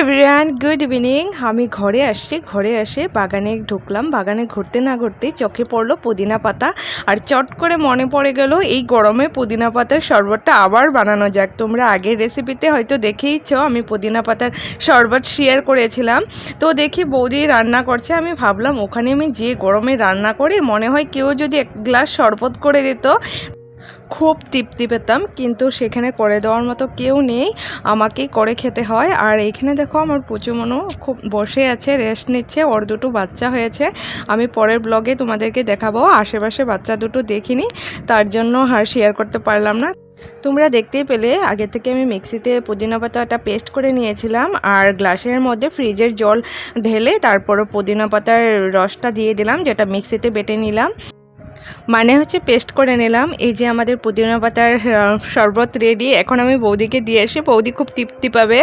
Everyone, good evening. আমি ঘরে আসছি, ঘরে এসে বাগানে ঢুকলাম। বাগানে ঘুরতে না ঘুরতেই চোখে পড়লো পুদিনা পাতা, আর চট করে মনে পড়ে গেল এই গরমে পুদিনা পাতার শরবতটা আবার বানানো যাক। তোমরা আগের রেসিপিতে হয়তো দেখেইছো আমি পুদিনা পাতার শরবত শেয়ার করেছিলাম। তো দেখি বৌদি রান্না করছে, আমি ভাবলাম ওখানে আমি যে গরমে রান্না করি, মনে হয় কেউ যদি এক গ্লাস শরবত করে দিত খুব তৃপ্তি পেতাম, কিন্তু সেখানে করে দেওয়ার মতো কেউ নেই, আমাকেই করে খেতে হয়। আর এখানে দেখো আমার পুচুমনু খুব বসে আছে, রেস্ট নিচ্ছে, ওর দুটো বাচ্চা হয়েছে। আমি পরের ব্লগে তোমাদেরকে দেখাবো, আশেপাশে বাচ্চা দুটো দেখিনি, তার জন্য আর শেয়ার করতে পারলাম না। তোমরা দেখতেই পেলে আগে থেকে আমি মিক্সিতে পুদিনা পাতাটা পেস্ট করে নিয়েছিলাম, আর গ্লাসের মধ্যে ফ্রিজের জল ঢেলে তারপরে পুদিনা পাতার রসটা দিয়ে দিলাম, যেটা মিক্সিতে বেটে নিলাম, মানে হচ্ছে পেস্ট করে নিলাম। এই যে আমাদের পুদিনা পাতার শরবত রেডি। এখন আমি বৌদিকে দিয়ে এসে, বৌদি খুব তৃপ্তি পাবে।